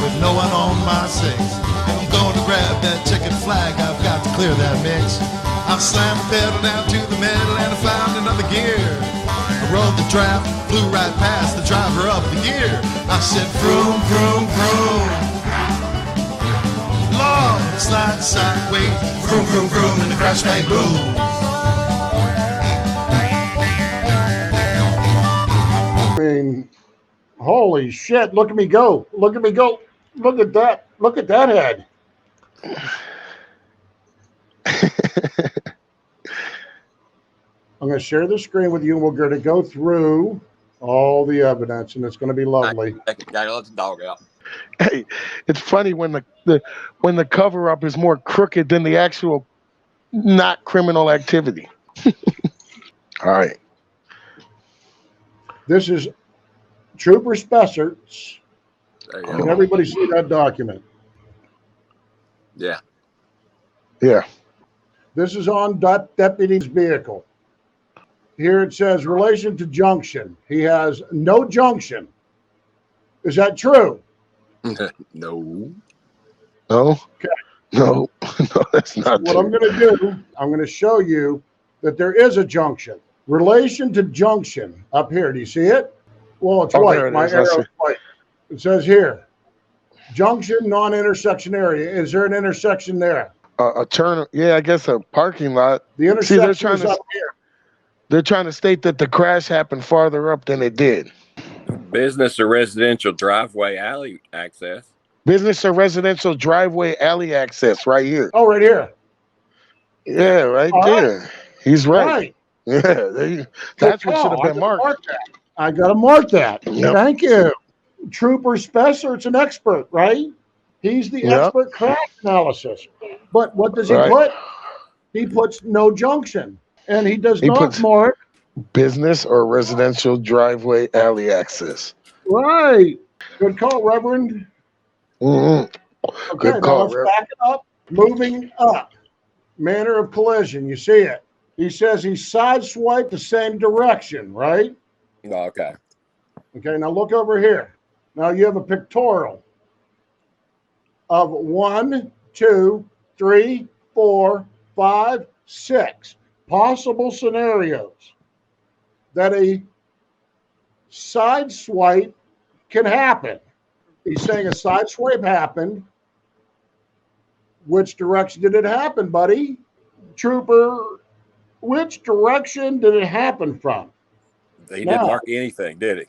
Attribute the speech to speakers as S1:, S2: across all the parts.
S1: with no one on my six. I'm going to grab that chicken flag, I've got to clear that mix. I slammed the pedal down to the metal and I found another gear. I rolled the trap, flew right past the driver of the year. I said, vroom, vroom, vroom. Lord, slide sideways, vroom, vroom, vroom, and the crash bang boom.
S2: I mean, holy shit, look at me go. Look at me go. Look at that. Look at that head. I'm going to share the screen with you, and we're going to go through all the evidence, and it's going to be lovely.
S3: Gotta let the dog out.
S4: Hey, it's funny when the cover up is more crooked than the actual not criminal activity. All right.
S2: This is Trooper Spessert's. Can everybody see that document?
S3: Yeah.
S4: Yeah.
S2: This is on deputy's vehicle. Here it says relation to junction. He has no junction. Is that true?
S3: No.
S4: No.
S2: Okay.
S4: No. No, that's not
S2: What
S4: true.
S2: I'm going to do, I'm going to show you that there is a junction. Relation to junction up here. Do you see it? Well, it's white. My arrow is white. It says here, junction, non-intersection area. Is there an intersection there?
S4: A turn. Yeah, I guess a parking lot.
S2: The intersection is up here.
S4: They're trying to state that the crash happened farther up than it did.
S3: Business or residential driveway alley access.
S4: Business or residential driveway alley access right here.
S2: Oh, right here.
S4: Yeah, right there. He's right. Yeah, that's what should have been marked.
S2: I got to mark that.
S4: Yep.
S2: Thank you. Trooper Spessert's an expert, right? He's the expert crash analysis. But what does he put? He puts no junction. And he does not mark
S4: business or residential driveway alley access.
S2: Right. Good call, Reverend.
S4: Mm-hmm.
S2: Okay,
S4: good call,
S2: let's back it up. Moving up. Manner of collision. You see it. He says he sideswiped the same direction, right?
S3: Okay.
S2: Okay, now look over here. Now you have a pictorial of 1, 2, 3, 4, 5, 6 possible scenarios that a side swipe can happen. He's saying a side swipe happened. Which direction did it happen, buddy? Trooper, which direction did it happen from?
S3: He didn't mark anything, did he?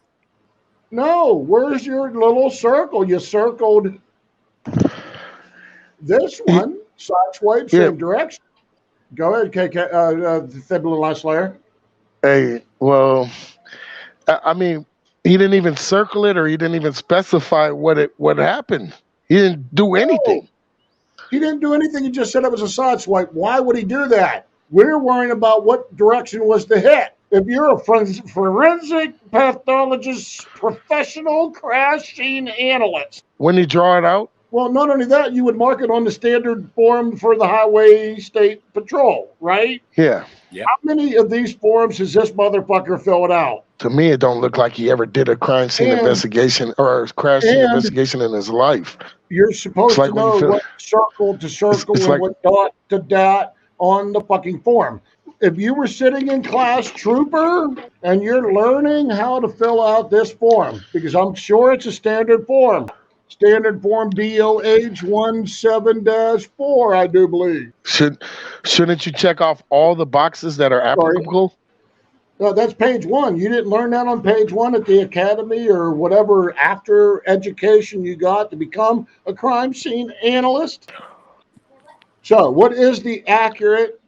S2: No. Where's your little circle? You circled this one, side swipe, same direction. Go ahead, KK, last layer.
S4: Hey, well, I mean, he didn't even circle it, or he didn't even specify what happened. He didn't do anything.
S2: He didn't do anything. He just said it was a side swipe. Why would he do that? We're worrying about what direction was the hit. If you're a forensic pathologist, professional crash scene analyst.
S4: When you draw it out?
S2: Well, not only that, you would mark it on the standard form for the Highway State Patrol, right?
S4: Yeah.
S2: How many of these forms has this motherfucker filled out?
S4: To me, it don't look like he ever did a crime scene investigation or a crash scene investigation in his life.
S2: You're supposed to know what circle to circle and what dot to dot on the fucking form. If you were sitting in class, Trooper, and you're learning how to fill out this form, because I'm sure it's a standard form. Standard form DOH 17-4, I do believe.
S4: Shouldn't you check off all the boxes that are applicable?
S2: No, that's page 1. You didn't learn that on page 1 at the academy or whatever after education you got to become a crime scene analyst. So what is the accurate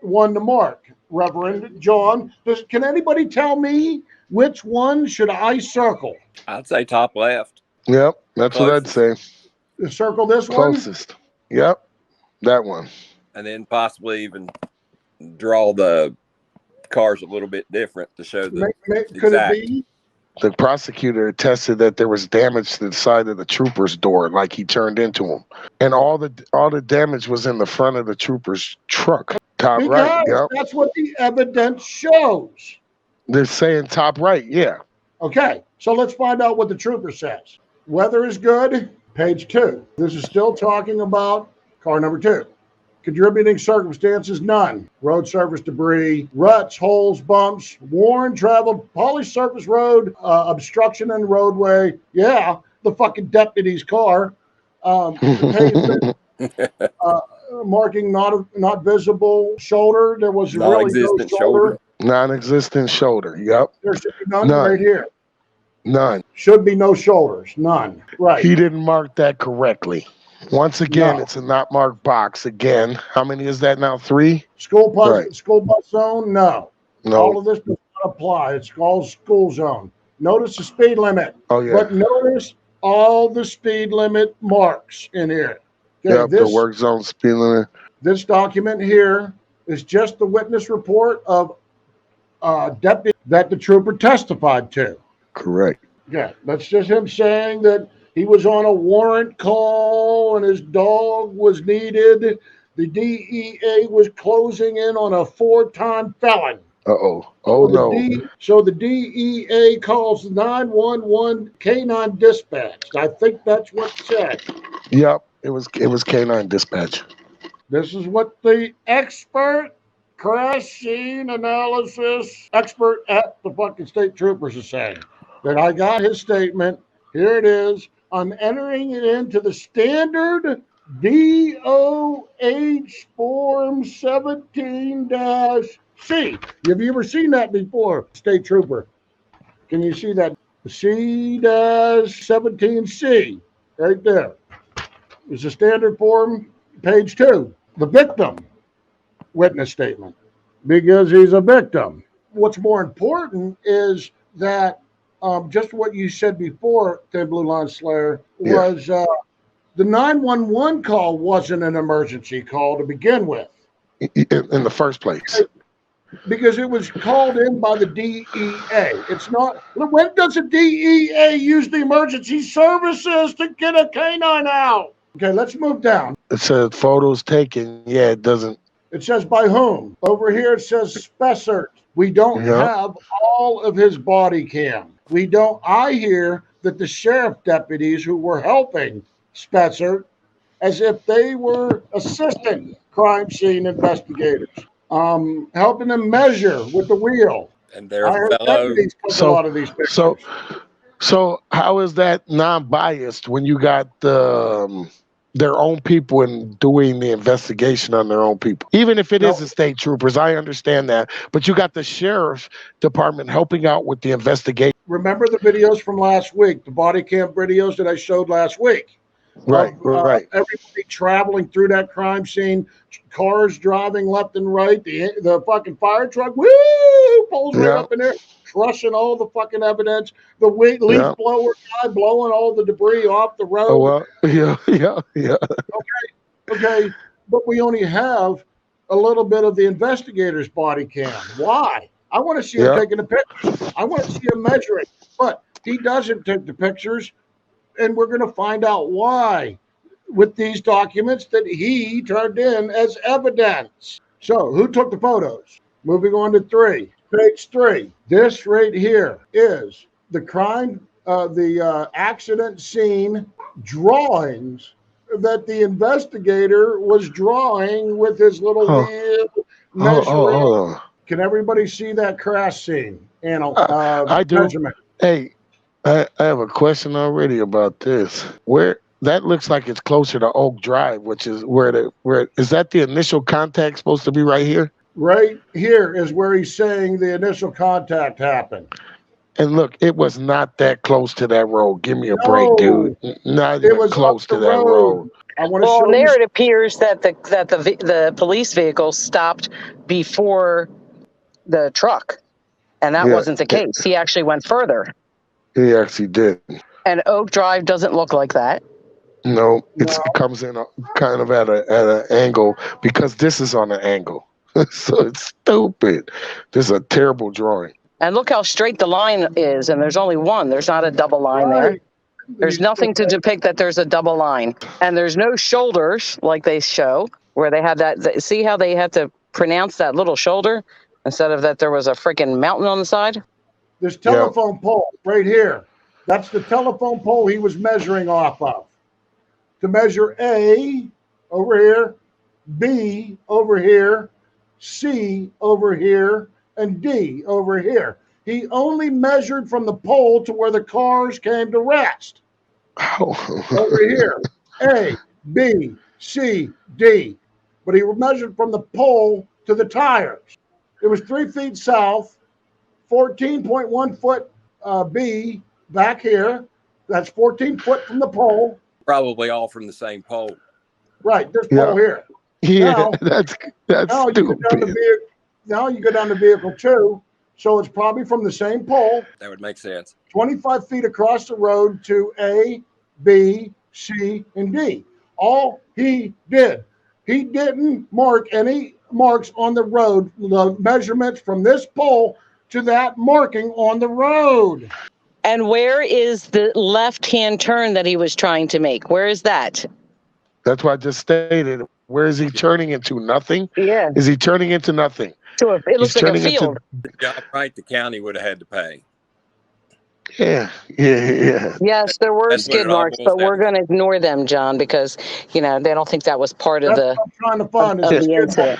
S2: one to mark, Reverend John? Can anybody tell me which one should I circle?
S3: I'd say top left.
S4: Yep, that's closest. What I'd say.
S2: Circle this one?
S4: Closest. Yep, that one.
S3: And then possibly even draw the cars a little bit different to show the
S2: could it be?
S4: The prosecutor attested that there was damage to the side of the trooper's door, like he turned into him, and all the damage was in the front of the trooper's truck. Top right. Yep.
S2: That's what the evidence shows.
S4: They're saying top right. Yeah.
S2: Okay, so let's find out what the trooper says. Weather is good. Page 2. This is still talking about car number 2. Contributing circumstances, none. Road surface debris, ruts, holes, bumps, worn, traveled, polished surface road, obstruction in roadway. Yeah, the fucking deputy's car. The pavement, marking not visible. Shoulder, there was really no
S3: Non-existent
S2: shoulder.
S4: Non-existent shoulder. Yep.
S2: There should be none right here.
S4: None.
S2: Should be no shoulders. None. Right.
S4: He didn't mark that correctly. Once again, it's a not marked box. Again, how many is that now? 3?
S2: School bus zone? No.
S4: No.
S2: All of this does not apply. It's called school zone. Notice the speed limit.
S4: Oh, yeah.
S2: But notice all the speed limit marks in here. Okay,
S4: Yep, the work zone speed limit.
S2: This document here is just the witness report of deputy that the trooper testified to.
S4: Correct.
S2: Yeah, that's just him saying that he was on a warrant call and his dog was needed. The DEA was closing in on a 4-time felon.
S4: Uh-oh. Oh, no.
S2: So the DEA calls 911 K9 dispatch. I think that's what it said.
S4: Yep, it was K9 dispatch.
S2: This is what the expert crash scene analysis expert at the fucking state troopers is saying. That I got his statement. Here it is. I'm entering it into the standard DOH form 17-C. Have you ever seen that before, state trooper? Can you see that? C-17C right there. It's a standard form, page 2. The victim witness statement, because he's a victim. What's more important is that just what you said before, Thin Blue Line Slayer, was the 911 call wasn't an emergency call to begin with.
S4: In the first place.
S2: Because it was called in by the DEA. It's not. When does the DEA use the emergency services to get a canine out? Okay, let's move down.
S4: It says photos taken. Yeah, it doesn't.
S2: It says by whom? Over here it says Spessert. We don't have all of his body cam. We don't. I hear that the sheriff deputies who were helping Spessert as if they were assistant crime scene investigators, helping them measure with the wheel.
S3: And their fellow.
S2: A lot of these pictures.
S4: So how is that non-biased when you got their own people and doing the investigation on their own people? Even if it is the state troopers, I understand that. But you got the sheriff department helping out with the investigation.
S2: Remember the videos from last week, the body cam videos that I showed last week?
S4: Right.
S2: Everybody traveling through that crime scene, cars driving left and right, the fucking fire truck, woo, pulls right up in there, crushing all the fucking evidence. The leaf blower guy blowing all the debris off the road.
S4: Oh, well, yeah.
S2: Okay, but we only have a little bit of the investigator's body cam. Why? I want to see him taking a picture. I want to see him measuring, but he doesn't take the pictures. And we're going to find out why with these documents that he turned in as evidence. So who took the photos? Moving on to 3, page 3. This right here is the crime, the accident scene drawings that the investigator was drawing with his little wheel measuring. Can everybody see that crash scene?
S4: I do.
S2: Measurement?
S4: Hey. I have a question already about this. Where that looks like it's closer to Oak Drive, which is where is that the initial contact supposed to be right here?
S2: Right here is where he's saying the initial contact happened.
S4: And look, it was not that close to that road. Give me a break, dude. Not even close to that road.
S2: I want to show you.
S5: There it appears that the police vehicle stopped before the truck, and that wasn't the case. He actually went further.
S4: He actually did.
S5: And Oak Drive doesn't look like that.
S4: No, it comes in kind of at an angle because this is on an angle. So it's stupid. This is a terrible drawing.
S5: And look how straight the line is, and there's only one. There's not a double line there. There's nothing to depict that there's a double line. And there's no shoulders like they show, where they had that. See how they had to pronounce that little shoulder instead of that there was a freaking mountain on the side?
S2: This telephone pole right here, that's the telephone pole he was measuring off of. to measure A over here, B over here, C over here, and D over here. He only measured from the pole to where the cars came to rest. Over here, A, B, C, D. But he measured from the pole to the tires. It was 3 feet south, 14.1 foot B back here. That's 14 foot from the pole.
S3: Probably all from the same pole.
S2: Right, this pole here.
S4: Yeah,
S2: Now,
S4: that's
S2: now
S4: stupid.
S2: Now you go down to vehicle 2, so it's probably from the same pole.
S3: That would make sense.
S2: 25 feet across the road to A, B, C, and D. All he did, he didn't mark any marks on the road, the measurements from this pole to that marking on the road.
S5: And where is the left-hand turn that he was trying to make? Where is that?
S4: That's what I just stated. Where is he turning into? Nothing?
S5: Yeah.
S4: Is he turning into nothing?
S5: So it looks
S4: He's
S5: like a
S4: turning into-
S5: field.
S3: The job right, the county would have had to pay.
S4: Yeah.
S5: Yes, there were
S3: That's what
S5: skid
S3: it all
S5: marks,
S3: boils
S5: but
S3: down
S5: we're
S3: to.
S5: going to ignore them, John, because, they don't think that was part of
S2: That's
S5: the
S2: what I'm trying to find.
S5: of
S2: Is
S5: the incident.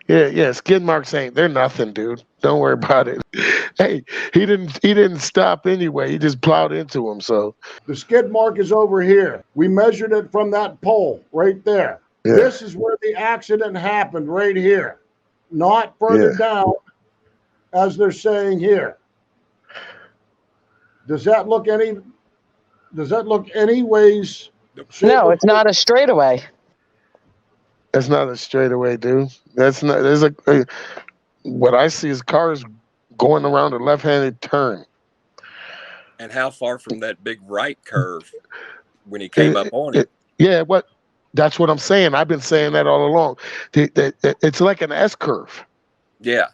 S4: Yeah. Skid marks they're nothing, dude. Don't worry about it. Hey, he didn't stop anyway. He just plowed into him. So
S2: the skid mark is over here. We measured it from that pole right there.
S4: Yeah.
S2: This is where the accident happened, right here, not further down, as they're saying here. Does that look any ways?
S5: No, it's not a straightaway.
S4: that's not a straightaway, dude. That's not. There's what I see is cars going around a left-handed turn.
S3: And how far from that big right curve when he came up on it?
S4: Yeah, that's what I'm saying. I've been saying that all along. It's like an S curve.
S3: Yeah.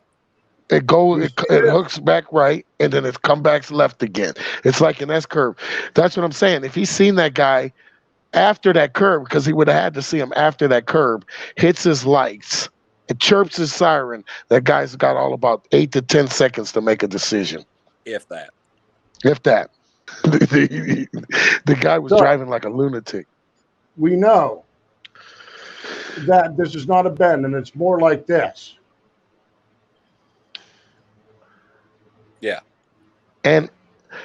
S4: It hooks back right, and then it comes back left again. It's like an S curve. That's what I'm saying. If he's seen that guy after that curve, because he would have had to see him after that curve, hits his lights, it chirps his siren, that guy's got all about 8 to 10 seconds to make a decision.
S3: If that.
S4: If that. The guy was driving like a lunatic.
S2: We know that this is not a bend, and it's more like this.
S3: Yeah.
S4: And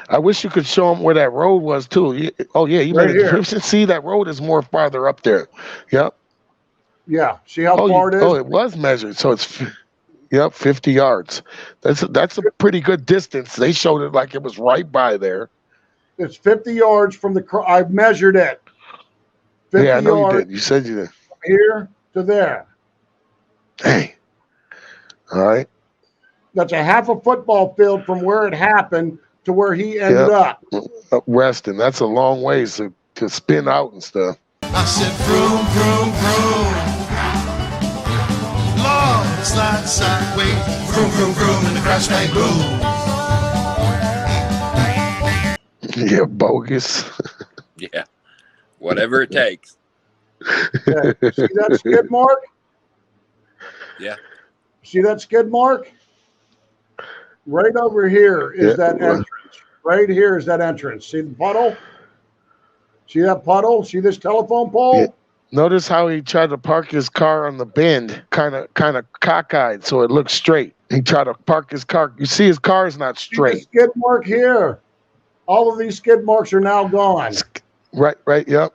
S4: I wish you could show him where that road was too. You
S2: Right
S4: made
S2: here.
S4: it. See, that road is more farther up there. Yep.
S2: Yeah. See how far it is?
S4: It was measured. So it's 50 yards. That's a pretty good distance. They showed it like it was right by there.
S2: It's 50 yards from the car. I've measured it. 50
S4: Yeah, I know
S2: yards
S4: you did. You said you did.
S2: from here to there.
S4: Hey. All right.
S2: That's a half a football field from where it happened to where he ended up.
S4: Up resting. That's a long ways to spin out and stuff.
S1: I said, vroom, vroom, vroom. Lord, slide sideways. Vroom, vroom, vroom, and the crash bang boom.
S4: Yeah, bogus.
S3: Yeah. Whatever it takes.
S2: Okay. See that skid mark?
S3: Yeah.
S2: See that skid mark? Right over here is that entrance. Right here is that entrance. See the puddle? See that puddle? See this telephone pole?
S4: Yeah. Notice how he tried to park his car on the bend, kind of cockeyed, so it looks straight. He tried to park his car. You see his car is not
S2: See the
S4: straight.
S2: skid mark here. All of these skid marks are now gone.
S4: Right, yep.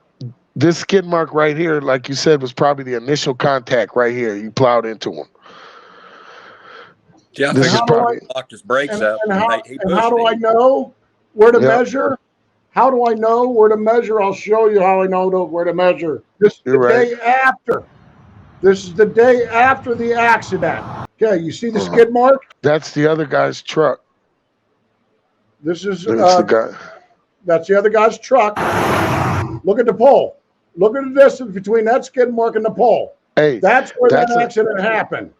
S4: This skid mark right here, like you said, was probably the initial contact right here. You plowed into him.
S3: Yeah, I
S4: This
S3: figured
S4: is probably-
S3: he locked his brakes up.
S2: And how
S3: he
S2: do I
S3: pushed
S2: know where to
S4: Yeah.
S2: measure? How do I know where to measure? I'll show you how I know where to measure. This is
S4: You're
S2: the
S4: right.
S2: day after. This is the day after the accident. Okay, you see the skid mark?
S4: That's the other guy's truck.
S2: This is
S4: That's the guy.
S2: that's the other guy's truck. Look at the pole. Look at the distance between that skid mark and the pole.
S4: Hey,
S2: That's where
S4: that's
S2: that
S4: a-
S2: accident happened.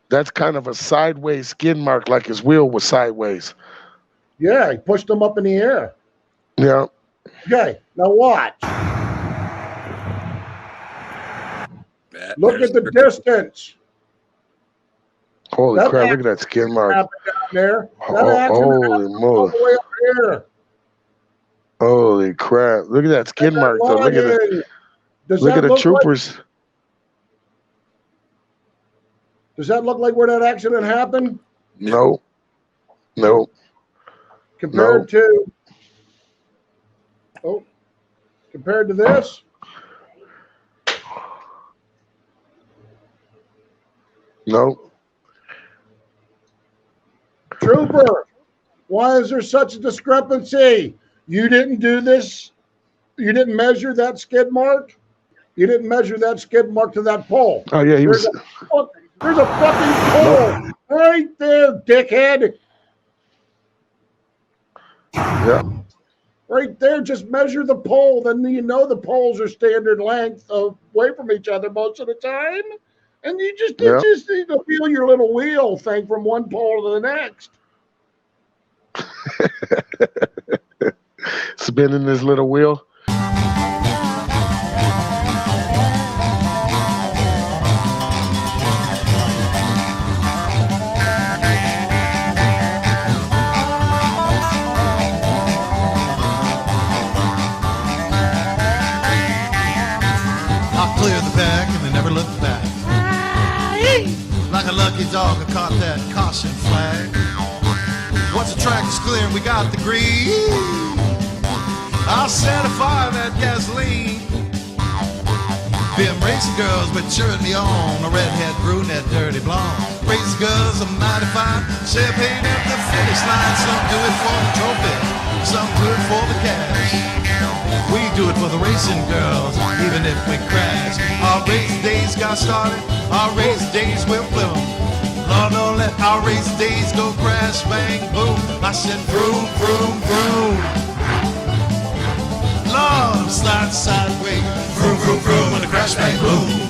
S4: that's kind of a sideways skid mark, like his wheel was sideways.
S2: Yeah, he pushed them up in the air.
S4: Yeah.
S2: Okay, now watch. Look at the distance.
S4: Holy
S2: That
S4: crap! Look at that skid mark.
S2: Happened down there. That
S4: Oh,
S2: accident
S4: holy
S2: happened all
S4: moly.
S2: the way up here.
S4: Holy Holy crap! Look at that skid mark though. Look at it.
S2: Does
S4: Look
S2: that
S4: at the
S2: look
S4: troopers.
S2: Like, does that look like where that accident happened?
S4: No. No.
S2: Compared to compared to this?
S4: No.
S2: Trooper, why is there such a discrepancy? You didn't do this. You didn't measure that skid mark. You didn't measure that skid mark to that pole.
S4: Oh yeah, he was.
S2: There's a fucking pole right there, dickhead.
S4: Yeah.
S2: Right there, just measure the pole. Then you know the poles are standard length away from each other most of the time. And you just need to feel your little wheel thing from one pole to the next.
S4: Spinning this little wheel.
S1: I'll clear the pack and they never looked back. Like a lucky dog, I caught that caution flag. Once the track is clear and we got the green, I'll set a fire that gasoline. Them racing girls but cheering me on, a redhead, brunette, dirty blonde. Racing girls are mighty fine, champagne at the finish line. Some do it for the trophy, some do it for the cash. We do it for the racing girls, even if we crash. Our race days got started, our race days will bloom. Lord, don't let our race days go crash, bang, boom. I said vroom, vroom, vroom. Lord, I'm sliding sideways, vroom, vroom, vroom, and a crash, bang, boom.